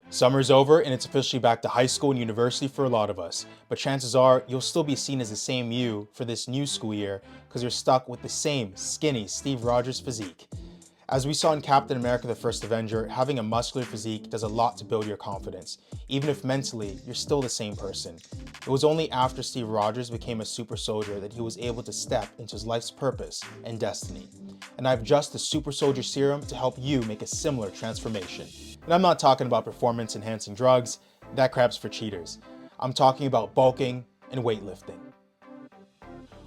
Summer's over and it's officially back to high school and university for a lot of us, but chances are you'll still be seen as the same you for this new school year because you're stuck with the same skinny Steve Rogers physique. As we saw in Captain America: The First Avenger, having a muscular physique does a lot to build your confidence, even if mentally you're still the same person. It was only after Steve Rogers became a super soldier that he was able to step into his life's purpose and destiny. And I've just the Super Soldier Serum to help you make a similar transformation. And I'm not talking about performance enhancing drugs, that crap's for cheaters. I'm talking about bulking and weightlifting.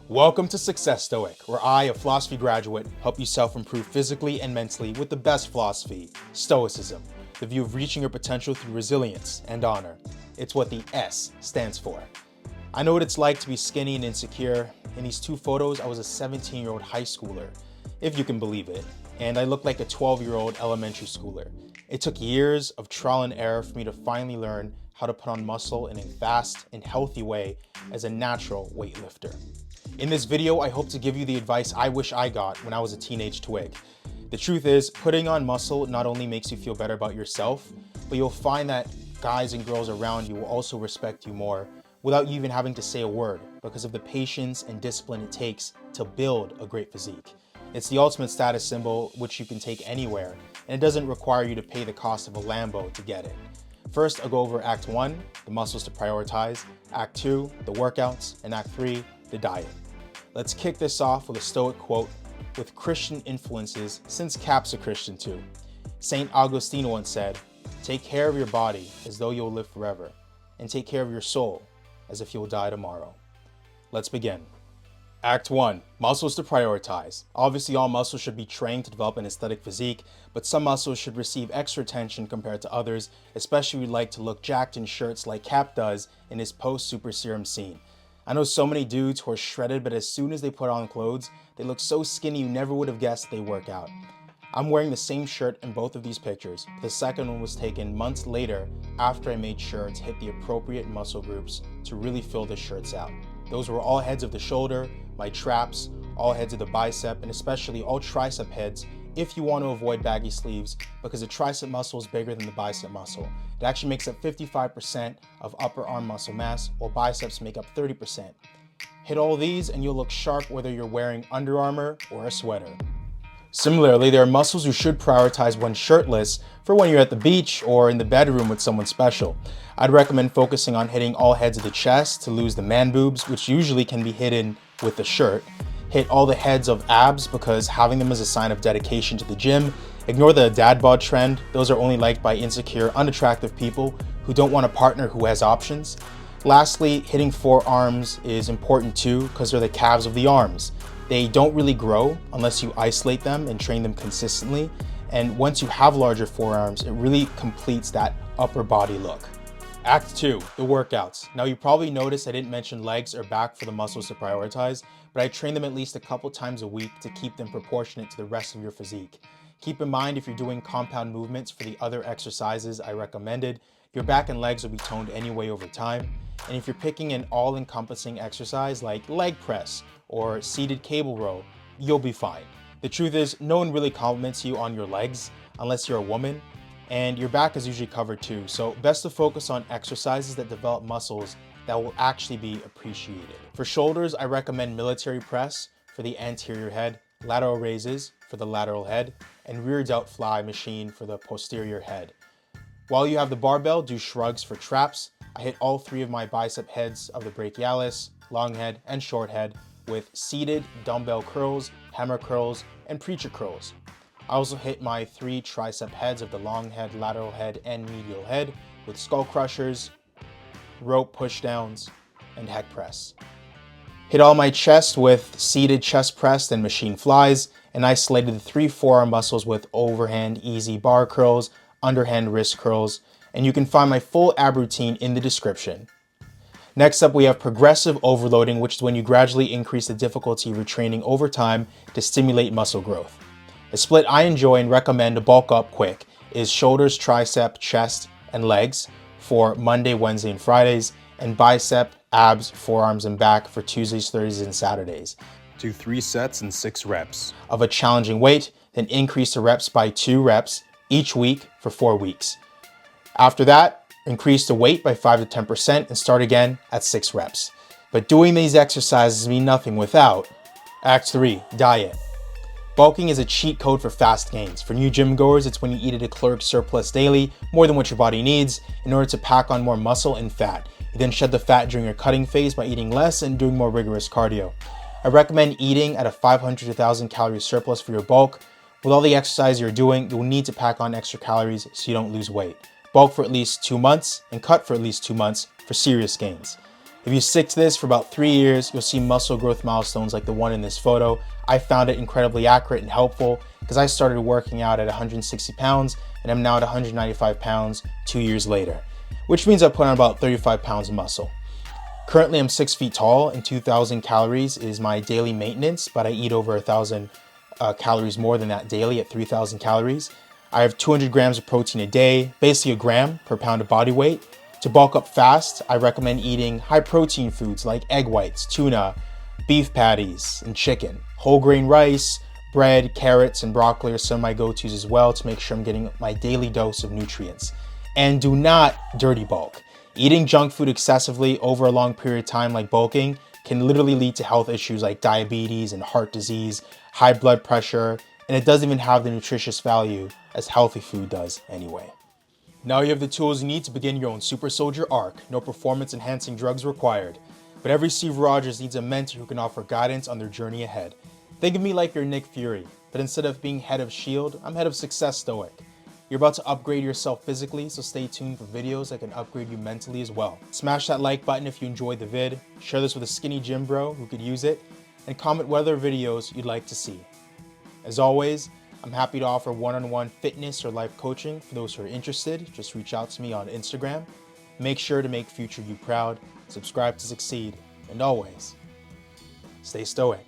Welcome to Success Stoic, where I, a philosophy graduate, help you self-improve physically and mentally with the best philosophy, Stoicism, the view of reaching your potential through resilience and honor. It's what the S stands for. I know what it's like to be skinny and insecure. In these two photos, I was a 17-year-old high schooler, if you can believe it, and I looked like a 12-year-old elementary schooler. It took years of trial and error for me to finally learn how to put on muscle in a fast and healthy way as a natural weightlifter. In this video, I hope to give you the advice I wish I got when I was a teenage twig. The truth is, putting on muscle not only makes you feel better about yourself, but you'll find that guys and girls around you will also respect you more without you even having to say a word because of the patience and discipline it takes to build a great physique. It's the ultimate status symbol which you can take anywhere, and it doesn't require you to pay the cost of a Lambo to get it. First, I'll go over Act 1, the muscles to prioritize, Act 2, the workouts, and Act 3, the diet. Let's kick this off with a Stoic quote with Christian influences, since Cap's a Christian too. St. Augustine once said, "Take care of your body as though you'll live forever, and take care of your soul as if you'll die tomorrow." Let's begin. Act 1, muscles to prioritize. Obviously, all muscles should be trained to develop an aesthetic physique, but some muscles should receive extra attention compared to others, especially if you'd like to look jacked in shirts like Cap does in his post-super serum scene. I know so many dudes who are shredded, but as soon as they put on clothes, they look so skinny you never would have guessed they work out. I'm wearing the same shirt in both of these pictures. The second one was taken months later after I made sure to hit the appropriate muscle groups to really fill the shirts out. Those were all heads of the shoulder, my traps, all heads of the bicep, and especially all tricep heads if you want to avoid baggy sleeves, because the tricep muscle is bigger than the bicep muscle. It actually makes up 55% of upper arm muscle mass, while biceps make up 30%. Hit all these and you'll look sharp whether you're wearing Under Armour or a sweater. Similarly, there are muscles you should prioritize when shirtless for when you're at the beach or in the bedroom with someone special. I'd recommend focusing on hitting all heads of the chest to lose the man boobs, which usually can be hidden with the shirt. Hit all the heads of abs because having them is a sign of dedication to the gym. Ignore the dad bod trend. Those are only liked by insecure, unattractive people who don't want a partner who has options. Lastly, hitting forearms is important too because they're the calves of the arms. They don't really grow unless you isolate them and train them consistently. And once you have larger forearms, it really completes that upper body look. Act 2, the workouts. Now you probably noticed I didn't mention legs or back for the muscles to prioritize, but I train them at least a couple times a week to keep them proportionate to the rest of your physique. Keep in mind, if you're doing compound movements for the other exercises I recommended, your back and legs will be toned anyway over time. And if you're picking an all-encompassing exercise like leg press or seated cable row, you'll be fine. The truth is, no one really compliments you on your legs unless you're a woman, and your back is usually covered too, so best to focus on exercises that develop muscles that will actually be appreciated. For shoulders, I recommend military press for the anterior head, lateral raises for the lateral head, and rear delt fly machine for the posterior head. While you have the barbell, do shrugs for traps. I hit all three of my bicep heads of the brachialis, long head, and short head with seated dumbbell curls, hammer curls, and preacher curls. I also hit my 3 tricep heads of the long head, lateral head, and medial head with skull crushers, rope pushdowns, and heck press. Hit all my chest with seated chest press and machine flies, and isolated the 3 forearm muscles with overhand easy bar curls, underhand wrist curls, and you can find my full ab routine in the description. Next up, we have progressive overloading, which is when you gradually increase the difficulty of your training over time to stimulate muscle growth. A split I enjoy and recommend to bulk up quick is shoulders, tricep, chest, and legs for Monday, Wednesday, and Fridays, and bicep, abs, forearms, and back for Tuesdays, Thursdays, and Saturdays. Do 3 sets and 6 reps of a challenging weight, then increase the reps by 2 reps each week for 4 weeks. After that, increase the weight by 5 to 10% and start again at 6 reps. But doing these exercises mean nothing without Act 3, diet. Bulking is a cheat code for fast gains. For new gym goers, it's when you eat at a caloric surplus daily, more than what your body needs, in order to pack on more muscle and fat. You then shed the fat during your cutting phase by eating less and doing more rigorous cardio. I recommend eating at a 500 to 1,000 calorie surplus for your bulk. With all the exercise you're doing, you'll need to pack on extra calories so you don't lose weight. Bulk for at least 2 months and cut for at least 2 months for serious gains. If you stick to this for about 3 years, you'll see muscle growth milestones like the one in this photo. I found it incredibly accurate and helpful because I started working out at 160 pounds and I'm now at 195 pounds 2 years later, which means I put on about 35 pounds of muscle. Currently, I'm 6 feet tall and 2,000 calories is my daily maintenance, but I eat over 1,000 calories more than that daily at 3,000 calories. I have 200 grams of protein a day, basically a gram per pound of body weight. To bulk up fast, I recommend eating high protein foods like egg whites, tuna, beef patties, and chicken. Whole grain rice, bread, carrots, and broccoli are some of my go-tos as well to make sure I'm getting my daily dose of nutrients. And do not dirty bulk. Eating junk food excessively over a long period of time like bulking can literally lead to health issues like diabetes and heart disease, high blood pressure, and it doesn't even have the nutritious value as healthy food does anyway. Now you have the tools you need to begin your own super soldier arc. No performance enhancing drugs required. But every Steve Rogers needs a mentor who can offer guidance on their journey ahead. Think of me like you're Nick Fury, but instead of being head of S.H.I.E.L.D., I'm head of Success Stoic. You're about to upgrade yourself physically, so stay tuned for videos that can upgrade you mentally as well. Smash that like button if you enjoyed the vid, share this with a skinny gym bro who could use it, and comment what other videos you'd like to see. As always, I'm happy to offer one-on-one fitness or life coaching for those who are interested. Just reach out to me on Instagram. Make sure to make future you proud, subscribe to succeed, and always stay stoic.